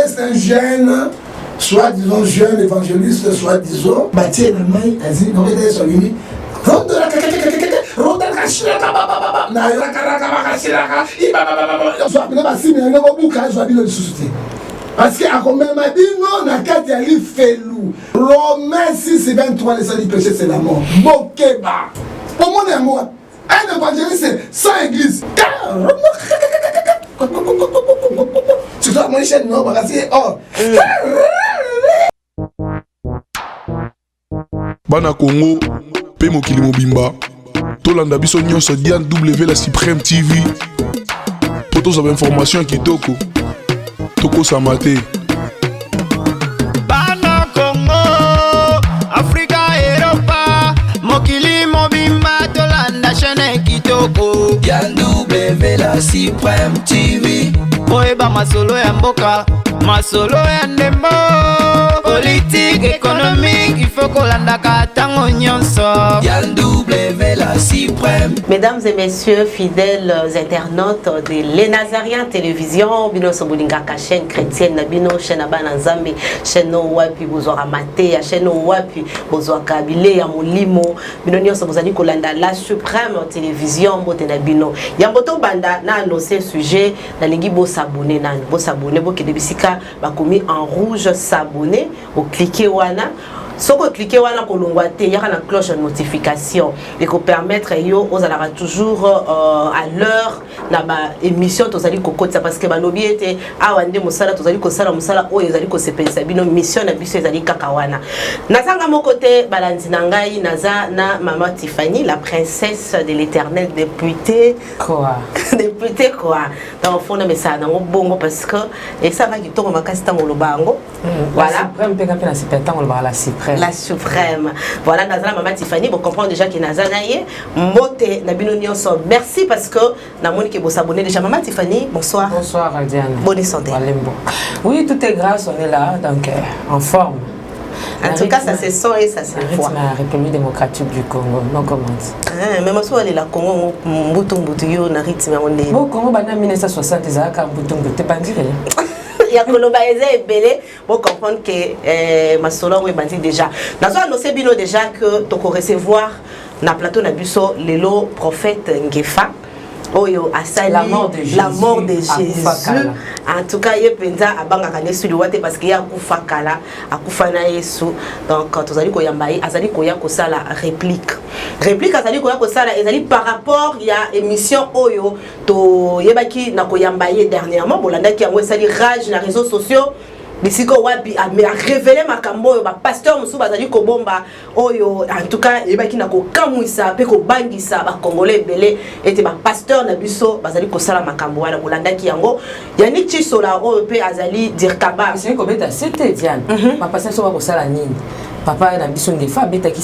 c'est un jeune, soit disons jeune évangéliste, soit disons, bâti dans le mail, vas-y, non, il est sur lui. Parce qu'il a quand même dit non, on a qu'à aller faire loup. Romains 6 et 23, les seuls péchés, c'est la mort. Bokeba. Pour moi, un mot. Un évangéliste, c'est sans église. Tu dois mon chaîne, non, parce que oh. Bana Congo, pe mokili mobimba. Tolanda biso nyonso Diane W la Supreme TV. Pour tous les informations qui toko. Toko Samate. Bana Congo, Africa, Europa, mokili mobimba. Tolanda chaîne qui toko. Diane W la Supreme TV. Oeba masolo ya mboka, masolo ya ndembo. Politique, économique, il faut qu'on l'anda katango nyonso. Diane W la Supreme. Mesdames et messieurs, fidèles internautes de Les Nazariens Télévision, bino sobulingaka chaîne chrétienne na bino chaîne abana nzambe, chaîne wapi bozwaka mate, chaîne wapi bozwaka bile ya molimo, bino nyonso bozali kolanda La Supreme Télévision bote na bino. Yamboto banda na annoncé sujet na lingi bo s'abonner nan, bo s'abonner bo kede bisika bakomi en rouge s'abonner, au cliquer wana. Si vous cliquez sur la cloche de notification et qu'on permettre aux alara toujours à l'heure na ba émission tozali kokotsa parce que ba lobby était awande musala tozali kosala musala o ezali ko sepelisa bino mission na biso ezali kakawana nazanga mon côté balandi nangai naza na maman Tiffany la princesse de l'Éternel députée quoi députée quoi dans fond na message na bongo parce que et ça va kitoko makasi tango lobango voilà la suprême. Voilà, Nazala Maman Tiffany, vous comprenez déjà que Nazala y est. Mote, Nabino Nyonso, merci parce que Namoni qui vous abonnez déjà. Maman Tiffany, bonsoir. Bonsoir, Diane. Bonne santé. Oui, tout est grâce, on est là, donc en forme. En tout cas, ça se sent et ça se voit. La République démocratique du Congo, non comment. Même si on est là, Congo, Mboutou Mboutou, na rythme on est. Au Congo, en 1960, ils ont Mboutou Mboutou, pas dit rien. Il y a et belé pour comprendre que ma solo est bandit déjà. Nous avons annoncé bino déjà que tu peux recevoir na plateau na buso lelo prophète Ngefa. Oyo asali la mort de Jésus. En tout cas, il penza abanga kane sur le parce qu'il y a kufa kala akufa na Yesu. Donc tous allez koyambaye azali koya kosala réplique. Réplique azali koya kosala ezali par rapport il y a émission oyo to yebaki na koyambaye dernièrement bolanda ki yango esali rage na réseaux sociaux. Bisiko wapi a révélé makambo oyo ba pasteur musu bazali ko bomba oyo en tout cas yebaki na ko kamwisa pe ko bangisa ba congolais belé était ba pasteur na biso bazali ko sala makambo wana bolanda ki yango Yannick Chisola oyo pe azali dire kaba c'est comme c'était Diane ba pasteur so ba ko sala nini papa na biso Ngefa betaki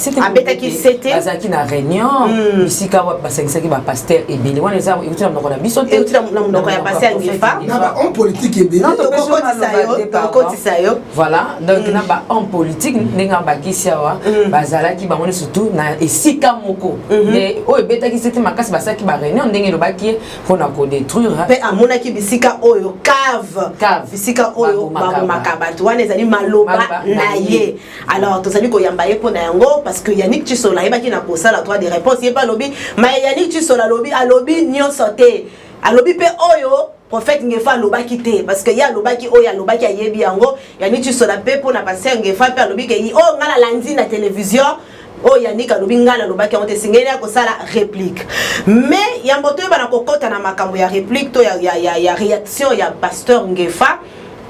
c'était azaki na réunion bisika wa basangisaki ba pasteur ebele wana za uti na moko biso te uti na moko ya pasteur Ngefa na ba homme politique ebele non to kokotisa yo voilà donc na ba homme politique ndinga bakisi awa bazalaki bango surtout na esika moko mais o betaki c'était makasi basaki ba réunion ndenge lobaki pona ko détruire pe amona ki bisika oyo cave bisika oyo makabatu wana ezali maloba na ye alors tozali koyambaye pona yango parce que Yannick Chisola yebaki na kosala droit de réponse yeba lobi mais Yannick Chisola lobi alobi nyonso te alobi pe oyo prophète Ngefa lobaki te parce que ya lobaki oyo lobaki ayebi yango Yannick Chisola pe pona passer Ngefa pe alobi ke o ngala landi na télévision oh Yannick alobi ngala lobaki on te singeli ko sala réplique mais yamboto ba na kokota na makambo ya réplique to ya réaction ya pasteur Ngefa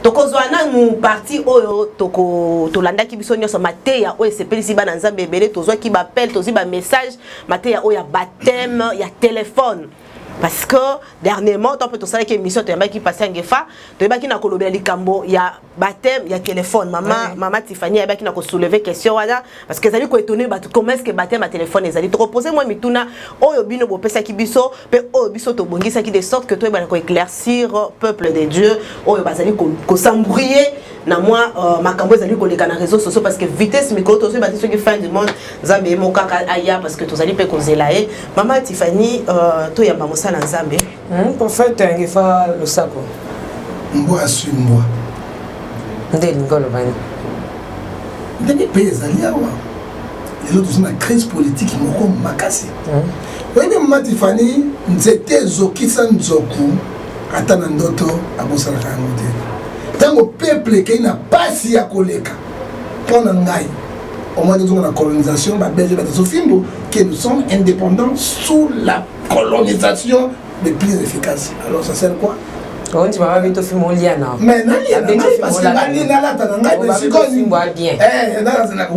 tokozwana mu parti oyo tolanda ki biso nyonso mateya oyo sepelisi bana nzambe ebele tozwa ki ba appel tozi ba message mateya oyo ya baptême ya téléphone parce que dernièrement on peut to sala ki émission to yamba ki passer Ngefa to yeba ki na kolobela likambo ya baptême ya téléphone maman Tiffany yeba ki na ko soulever question wana parce que ezali ko étonner ba comment est-ce que baptême à téléphone ezali to reposer moi mituna oyo bino bo pesa ki biso pe oyo biso to bongisa ki de sorte que to yeba ko éclaircir peuple de Dieu oyo bazali ko s'embrouiller na moi makambo ezali ko leka na réseaux sociaux parce que vitesse micro to so ba so ki fin du monde zambe mo kaka aya parce que to zali pe ko zelae maman Tiffany to yamba mosala nzambe prophète Ngefa le sako mboa suis moi Ndé Ngolo Bani. Ndenge pays ezali awa. Les autres sont en crise politique moko makasi. Oui, Maman Tiffany, nzete zokisa nzoku ata na ndoto abosala kango te. Tango peuple ke na pasi ya koleka. Pona ngai. Au moins nous avons la colonisation, bah Belge, bah Sofimbo, que nous sommes indépendants sous la colonisation les plus efficaces. Alors ça sert quoi? On dit maman vite au film Oliana. Mais non, parce que Bali na la tananga, mais c'est quoi? Bien.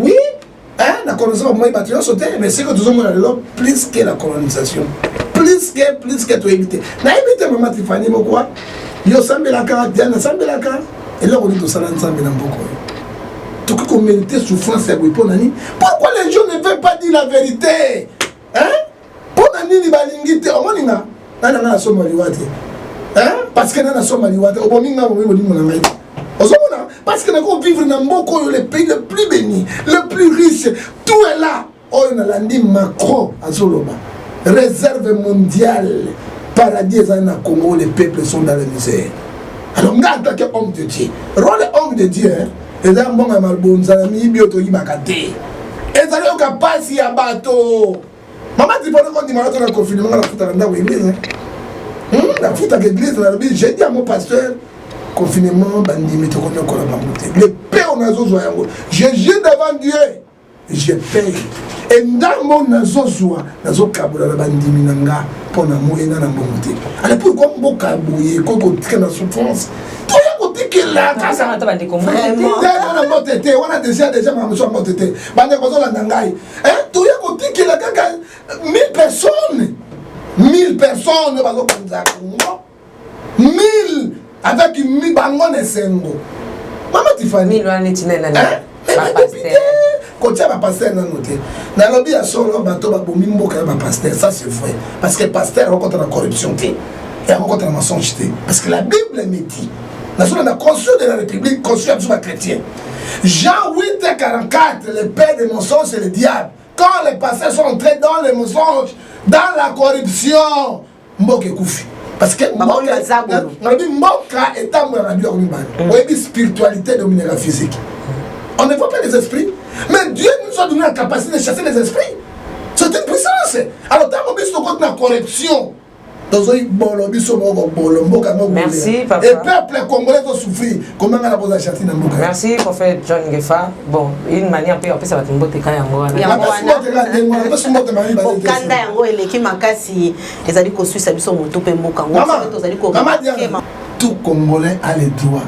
Oui, hein, la colonisation, moi, il va sauter, mais c'est que nous avons plus que la colonisation, plus que tout éviter. Na éviter Maman Tiffany, pourquoi? Yo sambe la carte, Diana sambe la carte, et là on dit tout ça dans sambe na beaucoup. Tout qu'on mérite souffrance, c'est pour Nani. Pourquoi les gens ne veulent pas dire la vérité? Hein? Pour Nani, les balingite, au moins, nana somme maliwate. Hein? Parce que nana somme maliwate, au moins, parce que nous vivons dans beaucoup les pays les plus bénis, les plus riches, tout est là. Oh, on a dit Macron à Zoloba. Réserve mondiale, paradis en Congo, les peuples sont dans la misère. Alors, on a attaqué homme de Dieu. Rôle homme de Dieu, hein? Et là, bon, à Malbonza, mi bioto ibakate. Et ça, on a passé à bateau. Maman, tu peux nous dire que le confinement, la fout à l'église. La fout à l'église, j'ai dit à mon pasteur, confinement, bandi, mais tu connais encore la banque. Le père, on a besoin. Je jure devant Dieu. Je paye. Et dans mon nazozoa, nazo kabula la bandi minanga, pour l'amour et dans la bonté. Alors pourquoi mon kabouye, quand on traîne la souffrance? Là, ça va te comprendre. On a déjà ma maison à motété. Bande kozo la nangai. Hein, tu y a côté que la gaga 1000 personnes. 1000 personnes bazo kanza Congo. 1000 avec 1000 bangon et sengo. Maman Tiffany. 1000 wana tinena na. Ba pasteur. Kotia ba pasteur na noté. Na lobby ya solo bato ba bomi mboka ba pasteur, ça c'est vrai. Parce que pasteur rencontre la corruption té. Et rencontre la mensonge té. Parce que la Bible me dit la construction de la République, construit absolument chrétien. Jean 8:44, le père des mensonges, c'est le diable. Quand les pasteurs sont entrés dans les mensonges, dans la corruption, Mboke Koufi. Parce que Mboka est un spiritualité dominée la physique. On ne voit pas les esprits. Mais Dieu nous a donné la capacité de chasser les esprits. C'est une puissance. Alors, tant qu'on est contre la corruption, merci, papa. Et peuple congolais doit souffrir. Comment on a posé la châtine? Merci, prophète John Gefa. Bon, une manière peut ça va te mbote kaya ngwana. Kanda yango eleki makasi ezali ko suisa biso moto pe mboka ngo tozali ko. Tout Congolais a le droit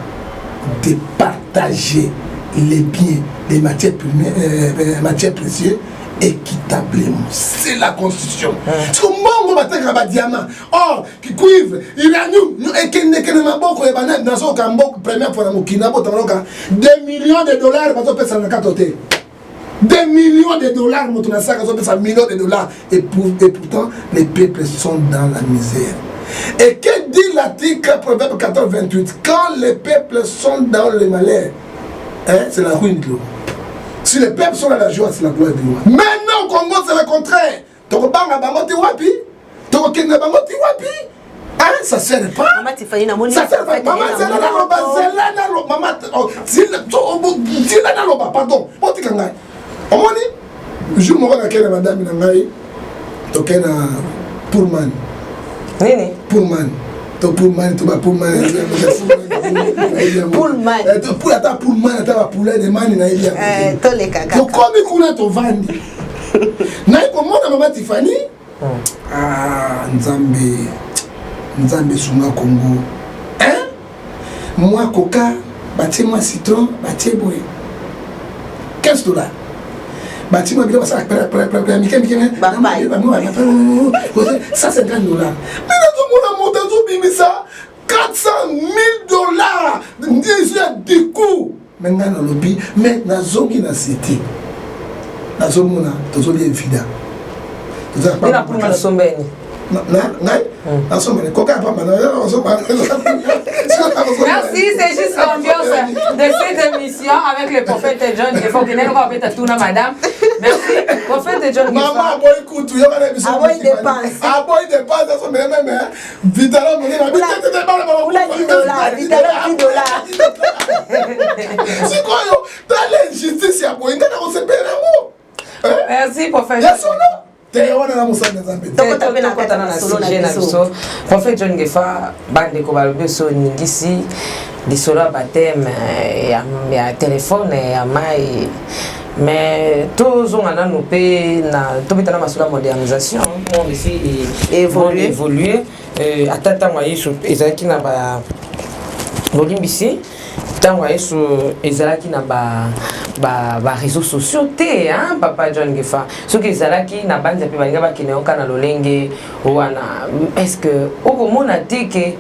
de partager les biens, les matières précieuses équitablement. C'est la constitution. Parce que mon bataille à diamant. Oh, qui cuivre, il a nous et qui n'est que maboko et banane dans son cambo première fois dans Kinabo Tanoka. 2 millions de dollars pour faire ça dans 4 hôtels. 2 millions de dollars pour faire ça dans millions de dollars et pourtant les peuples sont dans la misère. Et que dit l'article Proverbe 14:28? Quand les peuples sont dans le malheur, hein, c'est la ruine de l'eau. Si les peuples sont dans la joie, c'est la gloire de Dieu. Maintenant, au Congo, c'est le contraire. Hein, ça sert pas. Maman Tiffany, ça sert pas. Maman, pardon. Je me rappelle madame Pullman. Pullman. Pullman, pour la Pullman, tu as poulet de man na ilia. Tous les caca. Pourquoi me couler ton vandi? Na comment Maman Tiffany? Ah, Nzambe sunga Congo. Hein? Moi coca, bâti moi citron, bâti boy. 15 $. Bâti moi bien ça ça c'est $30. Mais ça 400 000 $. Déjà du coup. Maintenant dans le lobby, mais na zongi na cité. Na zomona, tozoli evida. Ina pour ma sombeni. Merci, c'est juste l'ambiance de cette émission avec le prophète John Gefa. Madame. Merci, prophète John Gefa. Maman, écoute, il y a des dépenses. $10. Prophète John Gefa bande ko balobi so ningisi lisolo ya baptême ya téléphone ya mai mais tozonga nanu mpe tobetana masolo ya modernisation monde esi évoluer ata ntango ya yesu ezalaki na bolimbisi ntango ya yesu ezalaki na réseaux sociaux te papa John Gefa soki ezalaki na banza mpe balinga bakende yoka na lolenge wana est-ce que okomona te ke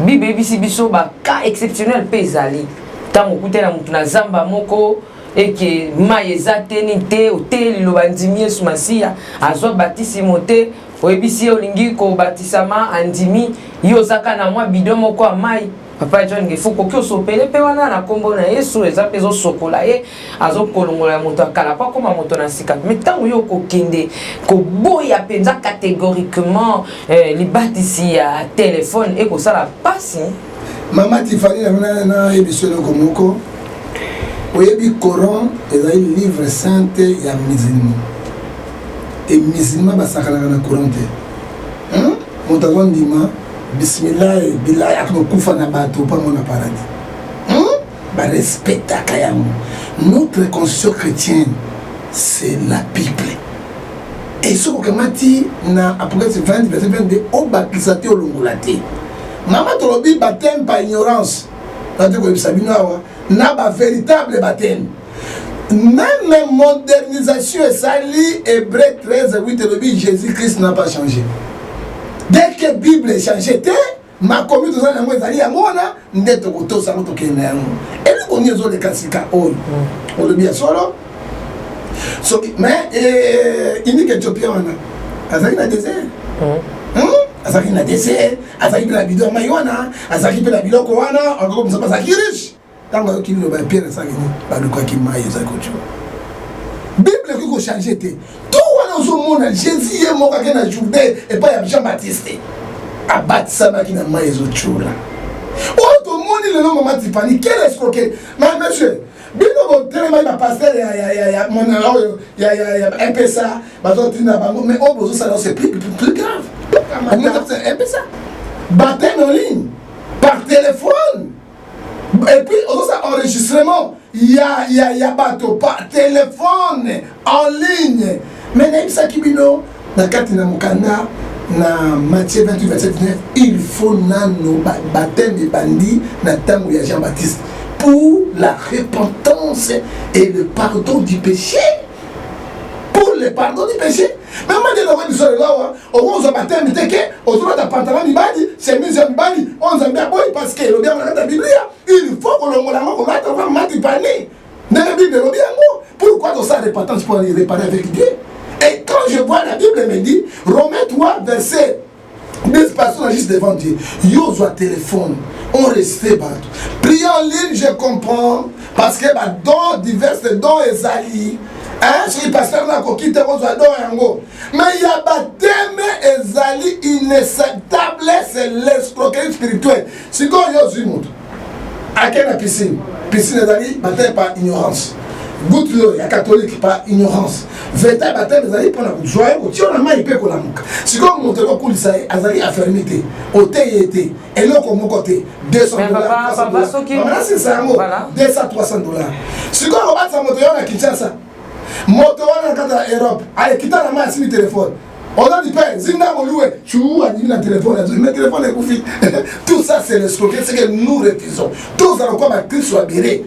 bible ebisi biso baka exceptionnel mpe ezali ntango okutela motu na zamba moko eke mai eza teni te oteli liloba ndimi yesu masiya azwa batisimo te oyebisi ye olingi kobatisama andimi yo ozaka na mwa bidon moko ya mai papa John Gefa koki osopele mpe wana na nkombo na yesu eza mpe ezosokola ye azokolongola moto akala mpo akoma moto na sika me ntango yo kokende koboya mpenza catégoriquement libatisi ya telefone ekosala pasi mama tifani na yebiso eloko moko oyebi coran ezali livre sainte ya musulman e musulman basakanaka na coran te moto azondima bismillah billahi akukufa na bato pango na paradis barespectaka yango. Notre constitution chrétienne c'est la Bible et ce que mati na Apocalypse 20 verset 22 obakisa te olongola te mama tolobi baptême par ignorance na ba véritable baptême. Même modernisation et sali Hébreu 13:8 et Jésus-Christ n'a pas changé. Dès que la Bible est changée, ma commune de Zanamo est allée à Mona, n'est au couteau, ça m'a toqué. Et nous, on y a des cassica, on le bien solo. Mais il n'y a qu'Éthiopien, Azaki na désert. Azaki na désert, Azaki na bidon maïwana, Azaki na bidon kowana, encore comme ça, Azaki riche. Quand on a qui le pierre, ça le quoi qui maille, ça coûte. Bible qui a changé, tout le monde, Jésus est mort à la journée et pas Jean-Baptiste. A battre ça, qui n'a pas les autres choses là. Oh, tout le monde, le nom de Matifani, quel escroquet. Mais monsieur, bien au tellement il va passer, il y a mon il y a un peu ça, mais oh, ça c'est plus grave. Un peu ça. Baptême en ligne, par téléphone. Et puis, on a enregistrement. Il y a bateau par téléphone, en ligne. Mais ça qui bino, dans Katina Mukanda, dans Matthieu 28, verset 19, il faut nano baptême des bandits, dans temps où il y a Jean-Baptiste, pour la repentance et le pardon du péché. Pour le pardon du péché. Même si on a dit ça là, on a baptême, on a pantalon du badi, c'est mis en badi, on a bien boy parce que le bien dans la Bible, il faut que l'on mette dans la Bible, pourquoi on s'est repentance pour aller réparer avec Dieu? Et quand je vois la Bible me dit, Romains 3, verset 10 personnes juste devant Dieu. Yo soit téléphone, on restait battu. Prier en ligne, je comprends, parce que dans divers dons et zali. Si le pasteur n'a pas quitté vos adors, mais il y a baptême et zali inacceptable, c'est l'escroquerie spirituelle. Si vous avez un monde, à quelle piscine? Piscine et zali, baptême par ignorance. Goutte l'eau, il y a catholique par ignorance. Véritable baptême et zali pour la joie, si on a mal, il peut qu'on la mouque. Si vous avez un monté au cours de ça, azali a fermité, au thé et l'eau comme mon côté, $200. Voilà, c'est ça, 200-300 $. Si vous avez un monté à Kinshasa, moto wana kata Europe ale kita na masi téléphone on a dit père zinda moloué chou a dit na téléphone mais téléphone est couffé tout ça c'est l'escroquerie c'est que nous refusons tout ça quoi ba Christ soit biré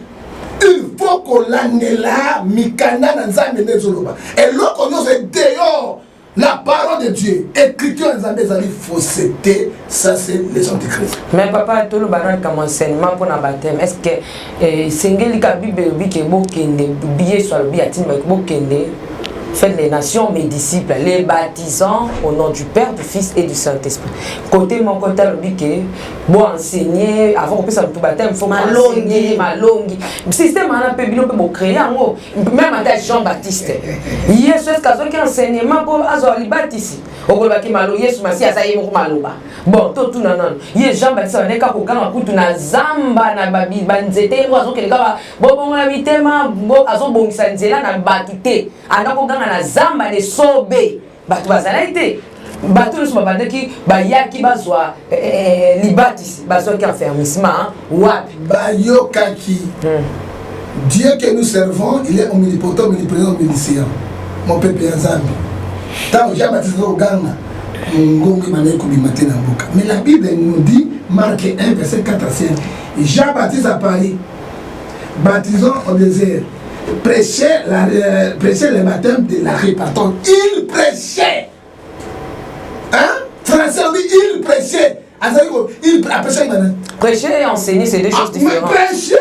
il faut qu'on l'anela mikana na nzambe nezoloba et l'autre nous est dehors la parole de Dieu écriture en nzambe zali fausseté ça c'est les antichrists. Mais papa tout le baron comme enseignement pour na baptême est-ce que sengeli ka bible bi ke bokende biye sur le biatine bokende faites les nations mes disciples les baptisant au nom du Père du Fils et du Saint-Esprit côté mon côté le bi ke bon enseigner avant qu'on puisse tout baptême faut enseigner malongi système ana pe bino pe bo créer ngo même à Jean-Baptiste Yesu est-ce que enseignement pour azoli baptisi okoloba ki malo Yesu masi asaye mo maloba bon to tout nanan ye Jean-Baptiste on est ka kokanga kutu na zamba na babi banzete ngo azokeleka bo na bitema bo azobongisa nzela na batute ana kokanga na zamba de sobe bato bazala ete bato nyonso babandaki bayaki bazwa libatisi bazwaki enfermissement wapi bayokaki Dieu que nous servons, il est omnipotent, omniprésent, omniscient. Mon peuple est Nzambe. Tant Jean-Baptiste Oganga, mais la Bible nous dit, Marc 1, verset 4 à 5, Jean-Baptiste à Paris, baptisant au désert, prêchait le baptême de la repentance. Il prêchait. Hein? Français, on dit il prêchait. Il prêchait. Prêcher et enseigner, c'est deux choses différentes. Prêcher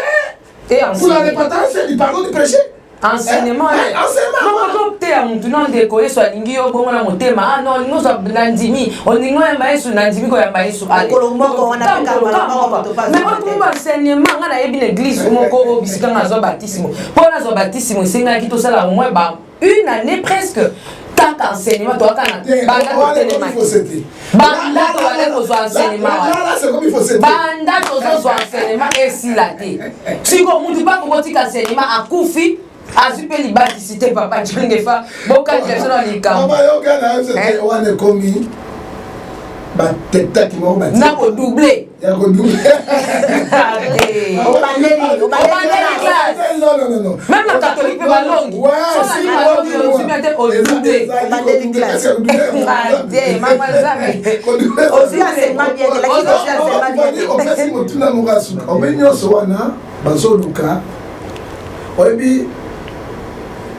et pour la repentance, il parle de prêcher. Enseignement, non, tu as maintenant décollé sur l'ingio, bon, on a monté, ah non, nous sommes Nandimi, on dit non, mais sur Nandimi, on a sur mais on a enseignement, on a une église, on a visité un baptême. Pour un baptême, c'est un qui tout ça, au moins une année presque. Tant qu'enseignement, tu as un enseignement et si la thé. Si on ne dit pas comment tu enseignement à Koufi, à Zupé Libaticité, papa, tu ne fais pas. Bon, quand tu es dans les camps. N'a pas doublé. Non. Même la catholique peut pas longue. Ouais,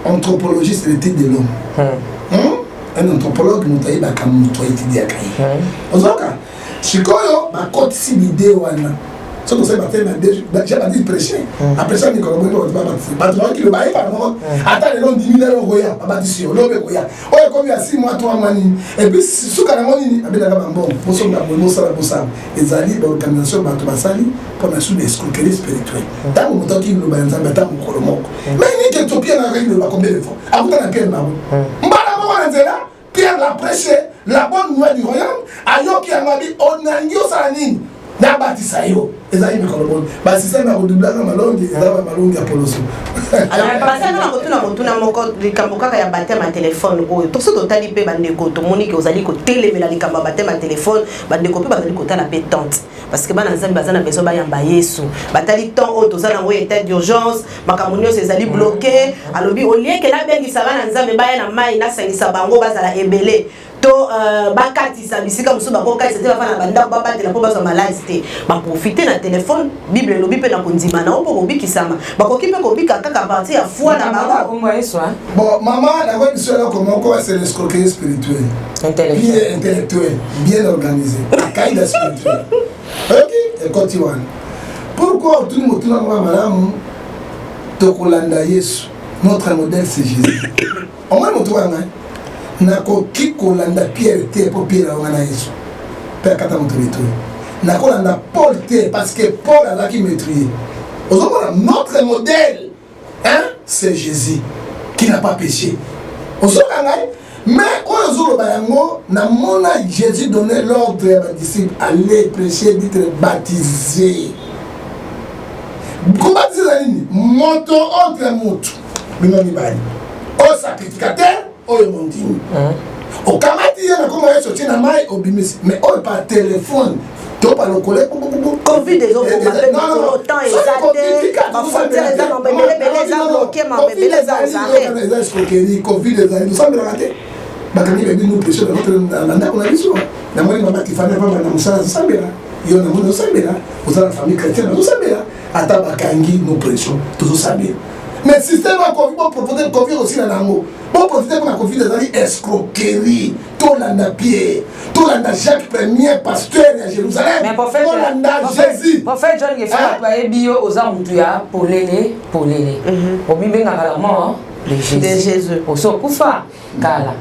anthropologie, c'est le titre de l'homme. Un anthropologue nous taille comme toi étudier à Kaï. Ozoka, Chikoyo ma côte si l'idée wana. Ça nous fait baptême j'ai pas dit prêcher. Après ça, Nicolas Bono va baptiser. Pas qui le bail par moment. Attends les longs 10 000 € roya, pas baptiser. L'homme roya. Oh comme il y a 6 mois 3 mois ni. Et puis sous calamoni abena ka bon. Boso na bono sala bosa. Ezali l'organisation bato basali pour la sous escroquerie spirituelle. Tant mon temps qui le bail nzamba tant mon kolomoko. Mais ni que topia na réunion ba combien de fois. Akuta na Pierre Mabo. Pierre l'a prêché, la bonne nouvelle du royaume, ayoki amabi onangio salani na batisayo. Ezali me kolobon. Ba si ça na redoublage na malongi, ezala malongi apoloso. Alors parce que na kotuna moko likambo kaka ya baptême à téléphone oyo. To so totali pe bandeko to moni ke ozali ko telemela likambo baptême à téléphone, bandeko pe bazali kotala pe tante. Parce que bana nzambe bazana besoin ba yamba Yesu. Batali temps o tozana ngo état d'urgence, makambo nyonso ezali bloqué, alobi olie ke la bengi sabana nzambe ba na mai na sangisa bango bazala ebele. To bakatisa bisika musu bakokatisa te bafana banda babatela po bazwa malade te. Ba profiter na téléphone, Bible lobi pe na kondima na opo kobikisama. Bakoki pe kobika kaka partir ya foi na bango. Bon, maman, la voix sur là comment c'est l'escroquerie spirituelle. Intellectuelle, bien organisée. La caïda spirituelle. Ok, et continue. Pourquoi tout le monde va madame Tokolanda Yesu? Notre modèle c'est Jésus. Au moins notre nako kikolanda Pierre te pour Pierre wana Yesu. Père kata motorito. Nako landa Paul te parce que Paul a qui maîtrise. Notre modèle hein, c'est Jésus qui n'a pas péché. Mais quand on a Jésus donné l'ordre à ses disciples, allez prêcher, d'être baptisé. Comment baptiser la ligne? Moto entre moto. Au sacrificateur, au mondini. Au kamati, il y a comment sorti na mai au bimis. Mais au par téléphone. Par le collègue, Covid des autres, autant exalté, ma frontière est dans mes bloqué, ma bébé les a escroqueries, Covid des années, nous sommes ratés. Bakani veut nous prêcher dans notre mandat qu'on a vu souvent. La moitié m'a qui fallait pas dans Moussa Sambela. Il y en a mon Sambela. Vous avez la famille chrétienne dans Sambela. Ata Bakangi, nous prêchons, tous Sambela. Mais le système a Covid, bon profiter de Covid aussi dans l'amour. Bon profiter de la Covid des années, escroquerie. Tout l'anda Pierre, tout l'anda Jacques Premier, pasteur à Jérusalem. Mais prophète Jésus. Prophète John qui fait employer bio aux Amoutuya pour l'aider. Au Bible normalement de Jésus. Au Sokufa, Kala.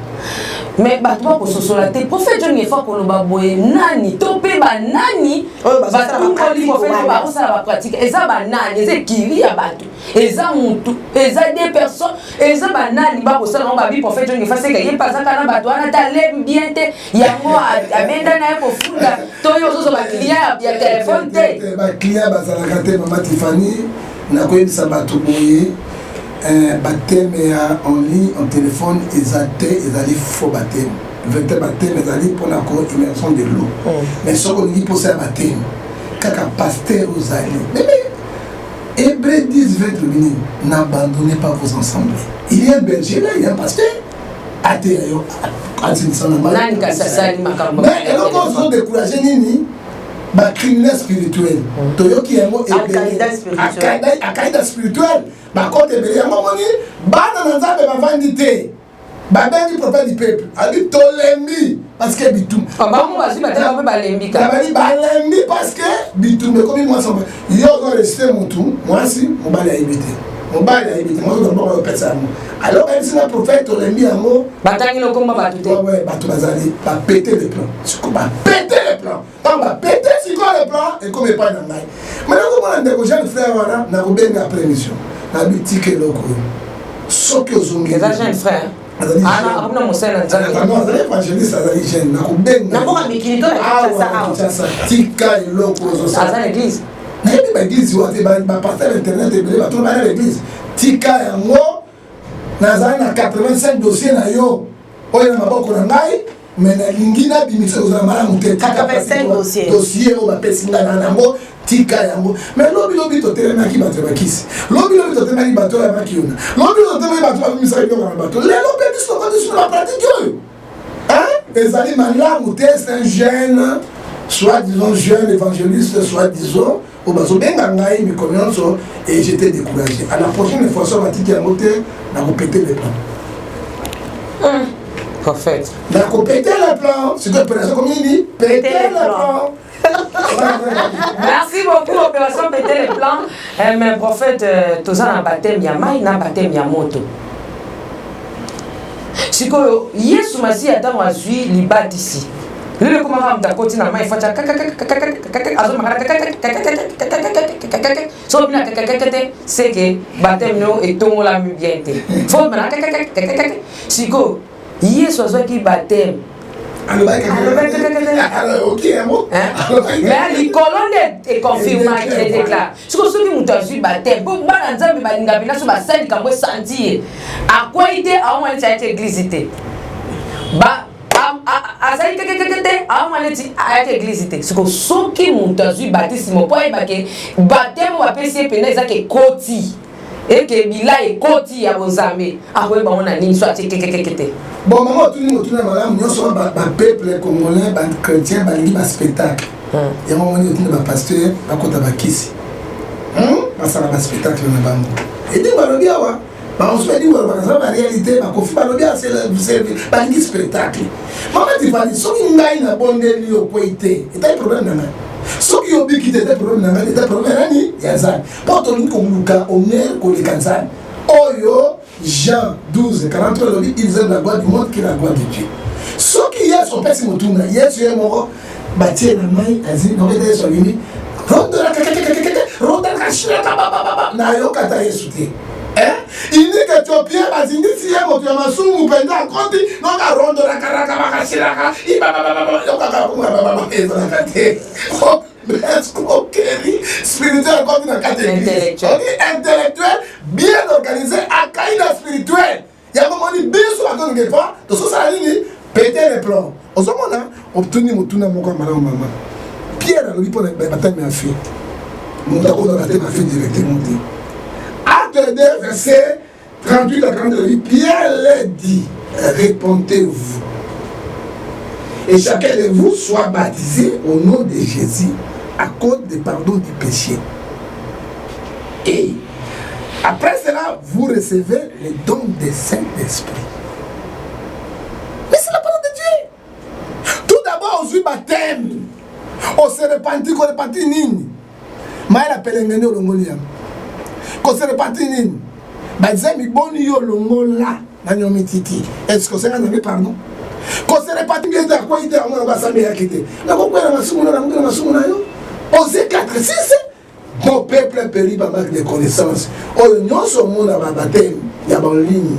Mais battement pour sosolaté. Prophète John qui fait pour le baboye nani, topé ba nani. Battement pour le prophète ba ça va pratique. Et ça ba nani, et ça kiri ya batu. Et ça montu, et ça des personnes, et ça ba nani ba pour ça on ba bi prophète John qui fait que il passe kana batu ana talem bien te. Ya mo abenda na pour funda. Toyo zo ba client ya téléphone te. Ba client ba za la carte mama Tiffany na ko yebisa batu boye. baptême en ligne, en téléphone, ils allaient faux baptême. Vrai baptême, ils allaient pour la immersion de l'eau. Mais ce qu'on dit pour ça, baptême, quand un pasteur aux alliés. Mais Hébreux 10, 20, n'abandonnez pas vos ensembles. Il y a un berger là, il y a un pasteur. Mais et donc, on se découragé, Nini. Criminel spirituel. Toyoki yango Al-Qaïda spirituel. Quand tu es Babengi prophète du peuple. Ali Tolembi parce que Bitum. Balembi parce que Bitum. Mais comme moi, il y a resté mon tout. Moi aussi, mon bal a évité. Mon bal a évité. Moi, je ne peux pas ça. Alors, elle dit le prophète Tolembi en mot. Batangi le combat battu. Ouais, Batou Bazali. Va péter les plans. C'est comme va péter les plans. On va péter les plans et comme il n'y a pas d'angaï. Maintenant, comment on a des jeunes frères, on a bien après mission. On a boutique et l'eau. Sauf que vous avez des jeunes frères. Non, évangéliste azali jeune nakobenga mikilito tika eloko aza l'église nayebi baeglise wate bapartage internet ebele bato bana l'église tika yango nazali na 85 dossier na yo oyo na maboko na ngai mais nalingi nabimisa kozala malamu te 85 dossier oyo bapesi ngai na yango tika yango mais lobi totelemaki bato ya bakisi lobi totelemaki bato ya bakiona lobi totelemaki bato babimisaka biloko na bato lelo mpe biso tokoti sur la pratique oyo ezali malamu te c'est un jeune soi-disant jeune évangéliste soi-disant oyo bazobenga ngai mikolo nyonso et j'étais découragé à la prochaine fois so batiki yango te nakopete le plan prophète nakopete le plan c'est que opération comme il dit péter le plan. Merci beaucoup, opération péter les plans. Mais prophète, tous en baptême, il y a maï, na baptême, il y a moto. Si que Yesu Masi a tant azui libat ici. Le comment ram ta côté na maï facha so bien c'est que baptême no et tout la bien té. Faut maintenant si que Yesu azui baptême. Alors, ok, mais les colonnes est confirmé qu'il est déclaré. Ce que ceux qui m'ont vu baptême, pour moi, dans un balinga, bien sûr, ma scène comme sentir. À quoi il était, à moins il a été église. Bah, à ça il était, à moins il a été église. Ce que ceux qui m'ont vu baptême, mon point est que baptême va passer pénètre ça qui côté. Et que Bila est côté à vos amis. Après, on a une soit bon, maman, tout le monde, nous sommes un peuple congolais, un chrétien, un spectacle. Il y a un moment où nous sommes pasteur, un côté de Kisi. Parce qu'on a un spectacle dans le banc. Et nous, on se dit que la réalité, c'est un spectacle. Maman, tu vas dire, si on a une bonne idée, il y a un problème. Ce qui est qui était problème, il y a un problème. Il y a un problème. Pour Oyo, Jean 12, 43, ils aiment la gloire du monde qui est la gloire de Dieu. Ce qui est son père, c'est mon tour. Yes, tu es mort. Bâtir la main, Asie, non, il est sur lui. Ronde la il dit que tu es bien, mais il dit si tu es un soum ou pendant un compte, non, la ronde la caractère, spirituel comme une catégorie intellectuel bien organisé à Kaïda spirituel. Il y a un moment où bien sûr à donner pas de ce ça ligne péter les plans. Au moment là obtenir mon tourner mon corps maman Pierre a lui pour la bataille ma fille. Mon d'accord dans la tête ma fille directement dit. Acte 2 verset 38 à 42 Pierre leur dit répondez-vous et chacun de vous soit baptisé au nom de Jésus à cause du pardon du péché. Et après cela, vous recevez le don du Saint-Esprit. Mais c'est la parole de Dieu. Tout d'abord, on baptême. On se repentit, on repentit nini. Maël appelle ngene olongoliam. Qu'on se repentit nini. Bazemi boni yo longola na nyomititi. Est-ce que c'est un ami pardon? Qu'on se repentit bien de quoi il était à moi va s'amener à quitter. Na ko kwela masumuna na masumuna yo. Osée 4, 6, mon peuple périt par manque de connaissances. Oh, nous sommes en baptême, il y a une ligne.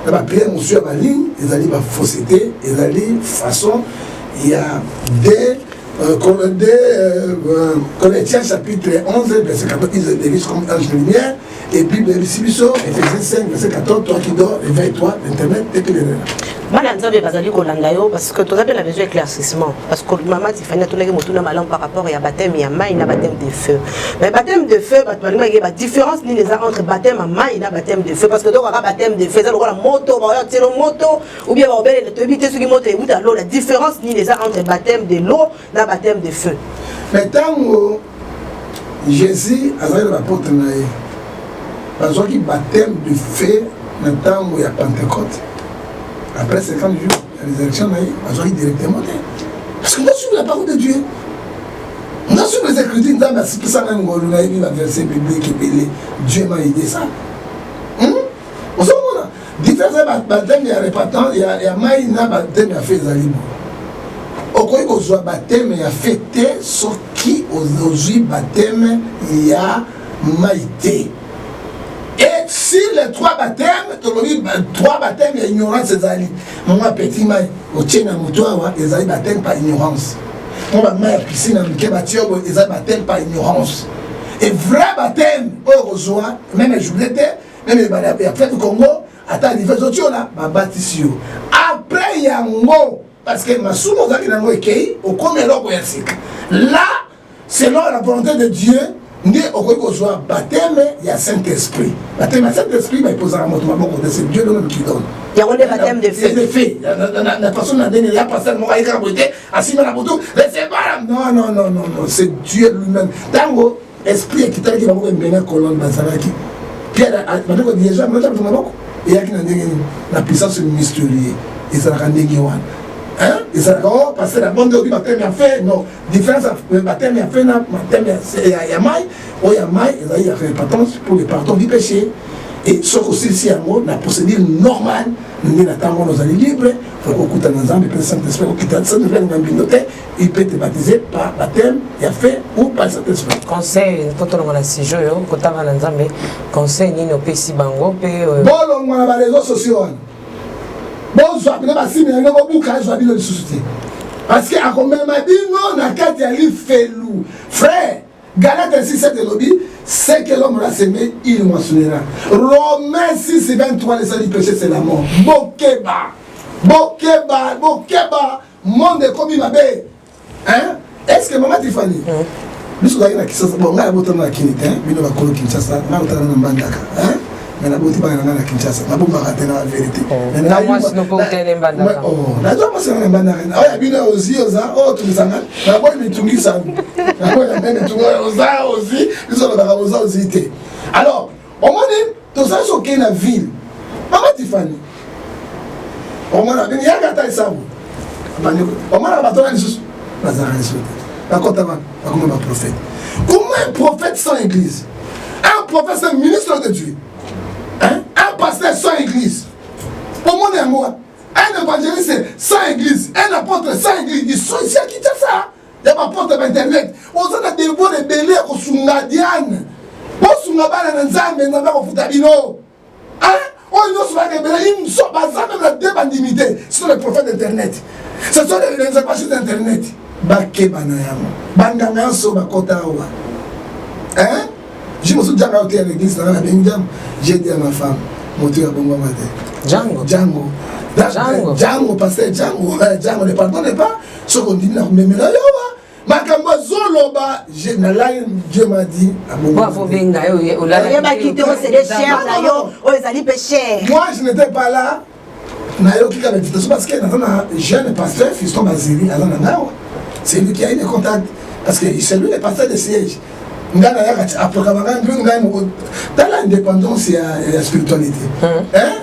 La prière, monsieur, ma ligne, ils allaient ma fausseté, ils allaient façon. Il y a des Corinthiens chapitre 11, verset 14, ils se dirigent comme ange de lumière. Et puis, Bible, Ephésiens 5, verset 14, toi qui dors, éveille-toi, l'Internet, et puis les Bana nzambe bazali kolanda yo parce que toza la besoin éclaircissement parce que maman Tiffany tonaki motuna malam par rapport à baptême ya mai na baptême de feu. Mais baptême de feu la différence ni les entre baptême à mai na baptême de feu parce que donc baptême de feu ça la moto ba tiro moto ou bien ba belle to éviter ce qui moto et l'eau la différence ni les entre baptême de l'eau na baptême de feu. Mais tant Jésus a fait l'apôtre naïe parce que baptême de feu maintenant il y a Pentecôte. Après 50 jours, la résurrection, on a directement. Parce qu'on a suivi la parole de Dieu. On a suivi les Écritures, on a suivi ça même, on a vu la verset biblique et Dieu m'a aidé ça. On s'en va là. Différence, baptême, il y a répartant, il y a maïna, baptême, il y a fait zalibo. Au cas où on a baptême, il y a fêté, ce qui aujourd'hui baptême, il y a maïté. Et si les trois baptêmes, trois baptêmes, il y a ignorance, c'est Zali. Moi, petit maï, au tien à moutoua, ils ont baptême par ignorance. Moi, ma piscine, ils ont baptême par ignorance. Et vrai baptême, au rejoint, même les joulettes, même les fêtes du Congo, attends, ils font autre là, ma bâtisse. Après, il y a un mot, parce que ma soumou, au combien l'eau, là, selon la volonté de Dieu, baptême, il y a Saint-Esprit. Baptême, il y a Saint-Esprit, il pose un mot, c'est Dieu lui-même qui donne. Il y a un baptême de feu. La personne n'a donné, il y a passé le mot, il y a un assis dans la boutou, c'est pas là. Non, c'est Dieu lui-même. Tango, esprit qui t'a dit, il va vous emmener la colonne dans sa vie. Pierre, maintenant, déjà, il y a la puissance mystérieuse. Et ça a rendu Guéwan. Hein? Et ça a passé la bande de baptême a fait, non, différence, le baptême a fait, baptême il y a maille, il y a répentance pour le pardon du péché. Et ce aussi, si la procédure normale, nous sommes libres, il faut qu'on écoute un ensemble, le Saint-Esprit, il peut te baptiser par baptême, il y a fait ou par Saint-Esprit. Conseil, quand on a la si joyeux, quand on a un ensemble, conseil, ni nos pécis bango, bon, on a les réseaux sociaux. Bon, je vais passer mais je vais le soutenir. Parce que à combien m'a dit non, na kati ali felou. Frère, Galates 6 de lobby, c'est que l'homme l'a semé, il mentionnera. Romains 6 23 les seuls du péché c'est la mort. Bokeba, monde comme il m'a bé. Hein? Est-ce que maman Tiffany? Bisous d'ailleurs qui sont bon, on a boté na kinité, hein? Bino ba kolo Kinshasa, na otana na Mbandaka, hein? Mais la beauté pas na Kinshasa, na bomba raté la vérité. Mais moi c'est no pas télé Mbandaka. Oh, la doit passer na Mbandaka. Ah ya bino aussi oza, oh tu sanga. Na boy mitungi sana. Na boy même mitungi oza aussi, ils sont là oza aussi té. Alors, au moins tout ça choqué la ville. Maman Tiffany. Au moins la bien ya gata ça. Au moins la bateau ni sous. Bazara ni sous. Par contre avant, comme un prophète. Comment un prophète sans église? Un prophète c'est un ministre de Dieu. Hein? Un pasteur sans église. Pour mon amour, un évangéliste sans église, un apôtre sans église, ils sont ici à Kinshasa. Il y a ma porte d'internet. On a des voix de belé au Sungadiane. Au Sungabana Nzambe, Nzambe au Futabino. Hein? On ne soit pas des belés, ils ne sont pas ça, même la débandimité. Ce sont les prophètes d'internet. Ce sont les évangélistes d'internet. Baké Banayama. Banganganso Bakota Owa. Hein? Je me suis déjà rentré à l'église dans la Benjam. J'ai dit à ma femme, monter à Bongo Maté. Django, pasteur Django, ne pardonnez pas. Ce qu'on dit, mais là, Makamba Zoloba, Dieu m'a dit. Moi, je n'étais pas là. Parce que un jeune pasteur, Fiston Basili, c'est lui qui a eu des contacts. Parce que c'est lui le pasteur de siège. Dans l'indépendance, il y a la spiritualité.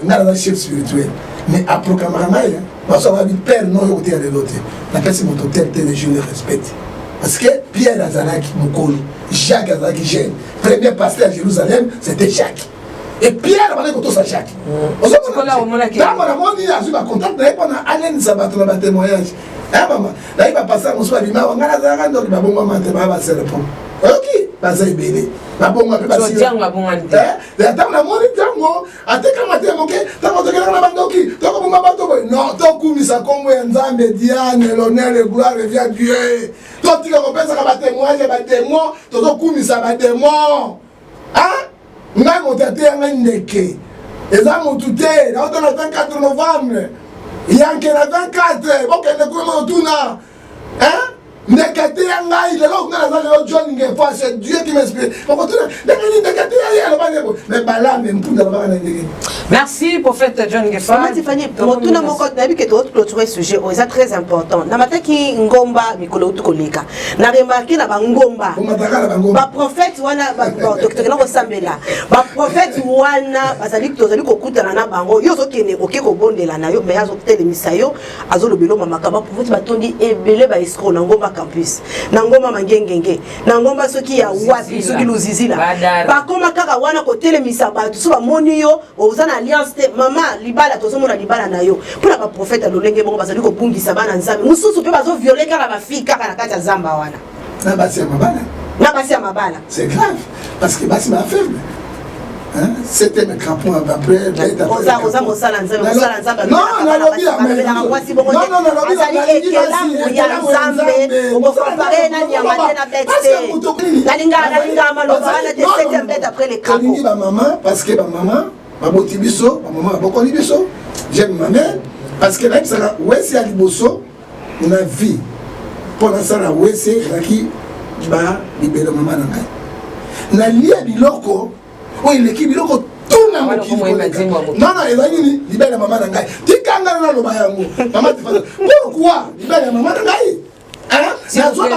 Dans la chef spirituel. Mais à Procamara, parce qu'on va dire père non côté de l'autre. La personne mon tel je le respecte. Parce que Pierre Azalaki Mokolo, Jacques Azalaki jeune, premier pasteur à Jérusalem, c'était Jacques. Et Pierre va aller contre ça Jacques. Dans mon amour, il a eu un contact pendant Alain Sabat dans le témoignage. Hein maman, là il va passer à mon soir, il va bon maman, il va se répondre. Ok. Baza ibele babonga pe basi tianga bongante la tama moni tango ateka matemoke tango tokela na bandoki toko bunga bato boy non tokumisa kombo ya Nzambe Diane l'honneur et gloire revient à Dieu totika ko pesa ka batémoignage ba démon tozokumisa ba démon hein ngai motate yanga ndeke eza motu te naota na 24 novembre yanke na 24 bokende kuna otuna hein ndekete yanga lelo ngana za lelo John Ngefa c'est Dieu qui m'inspire bokotuna ndekete ya bana mais bala même mpunda bana ndeke. Merci prophète John Ngefa. Maman Tiffany motuna moko na bi que d'autres clôturer sujet c'est très important na mataki ngomba mikolo tukoleka na remarquer na bangomba ba prophète wana ba docteur na ko sambela ba prophète wana bazali kokutana na bango yo zokene oke ko bondela na yo mais azo telemisa yo azo lobelo mama ka ba prophète batondi ebele ba escroc na ngomba campus na ngomba mangengenge na ngomba soki ya wapi soki luzizila bakoma kaka wana ko telemisa bato so ba moni yo ozana alliance te mama libala tozomona libala na yo pona ba prophète lolenge bongo bazali ko bungisa bana nzambe mususu pe bazo violer kaka ba fille kaka na kati ya zamba wana na basi ya mabala c'est grave parce que basi ma faible hein c'était mes crapons après oza mosala nzambe non maman parce que maman baboti biso maman bokoli biso j'aime ma mère parce que là ça wesi ali boso na vie pour ça la wesi qui ba libérer maman na ngai na lia biloko oui l'équipe biloko tout na mo non ezali ni libérer maman na ngai tikanga na loba yango maman te fala pourquoi libérer maman na ngai s'il vous plaît,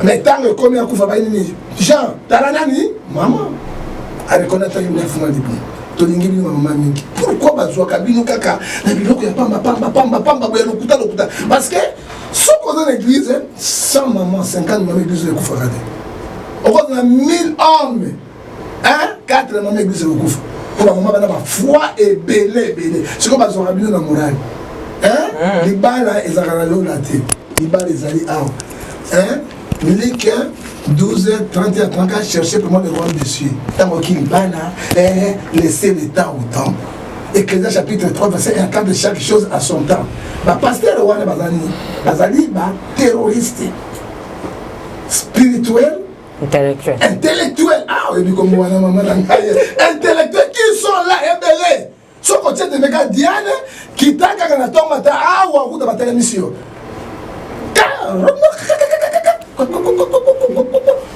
mais tant que comme il faut Jean, taranani, maman, a reconnaître une fois de bien. Tolingi bino maman mingi. Pourquoi bazwa kabino kaka na biloko ya pamba boya lokuta parce que ce qu'on dans l'église 100 maman 50 maman église de kufakade. On a 1000 hommes. 4 maman église de kufa. Pour la maman bana ba foi et belé. Ce qu'on bazwa kabino na morale. Libala ezakana lo la te. Libala ezali aw. Milike 12h30 34 chercher pour moi le roi de cieux. Tant qu'il bana laisser le temps au temps. Ecclésiaste chapitre 3 verset 1 de chaque chose à son temps. Ba pasteur roi bazali ba terroriste spirituel intellectuel oui comme moi maman intellectuel qui sont là ébélés. Ce côté de mega Diane qui t'a kana tomata wa kuta batela mission.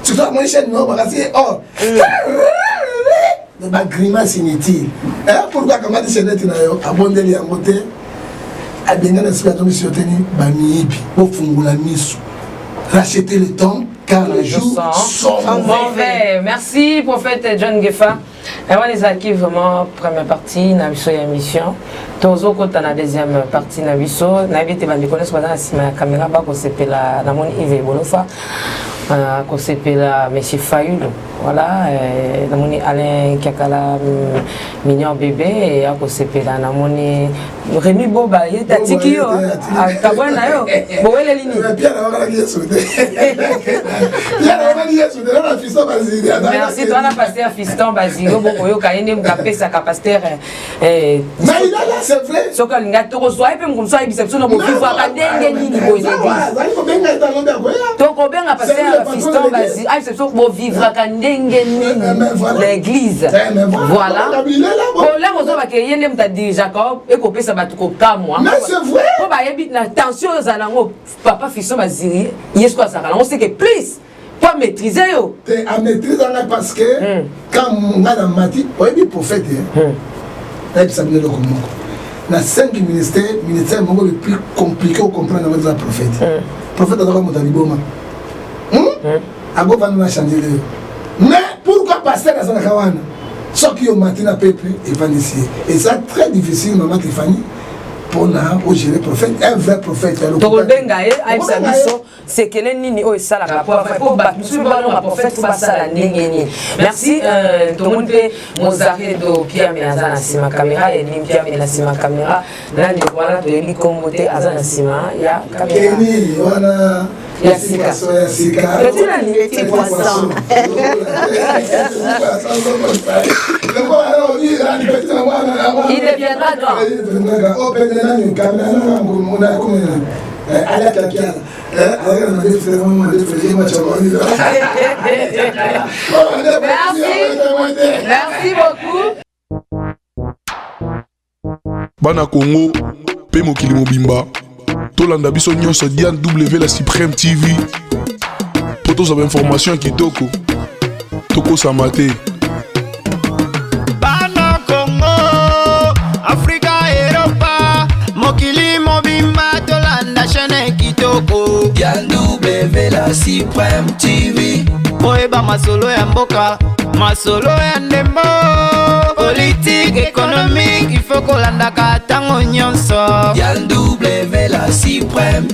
Tu dois manger non bagasi ba grimace inutile. Pourquoi comment tu sais na yo abondeli yango te abenga na sika to mission teni ba miibi po fungula miso. Racheter le temps car les jours sont mauvais. Merci prophète John Ngefa. Et on les acquis vraiment première partie na biso ya émission. Tozo kota na deuxième partie na biso na bité bandi connaisse pas na sima caméra ba ko sepela na moni Yves Bolofa ko sepela monsieur Fayulu voilà na moni Alain Kiakala mignon bébé et ko sepela na moni Rémi Boba yeta tiki yo tabwana yo bowele lini merci toi na pasteur Fiston Bazilo boko yo kaende mukapesa ka pasteur mais il a là c'est vrai soka linga toko soa pe mkumsa biception no bovivwa ka ndenge nini boye toko benga pasteur Fiston Bazilo ai biception bovivwa ka ndenge nini l'église voilà bon là ozo ba ke yende mtadi Jacob e ko pesa batu ko kamwa mais c'est vrai ko ba yebi na tension za nango papa Fiston Bazilo yesko asaka on sait que plus pas maîtriser yo t'es à maîtriser parce que quand on a mati on est prophète et ça vient de comment na 5 ministères mongo le plus compliqué au comprendre dans la prophète prophète dans mon taliboma ago va nous changer mais pourquoi passer dans la kawana ce qui au matin à peuple évangéliser et ça très difficile maman Tiffany pour na gérer prophète un vrai prophète to benga e aisa biso c'est que nini o sala ka pour ba musu ba no prophète pour sala nini merci to monde Mozare do Pierre Meazana sima caméra et ni Pierre na sima caméra nani voilà to eli kombote azana sima ya caméra ni wana ya sika. Petit petit poisson. Il deviendra grand. Merci beaucoup. Bana Congo, pe mokili mobimba. Tolanda biso nyonso Diane W la Supreme TV. Po tozaba information kitoko. Toko samate. Bana Congo, Afrika, Europa, mokili mobimba tolanda chaîne kitoko. Diane W la Supreme TV. Oyeba masolo ya mboka, masolo ya ndembo. Politique, économique, il faut kolanda katango nyonso.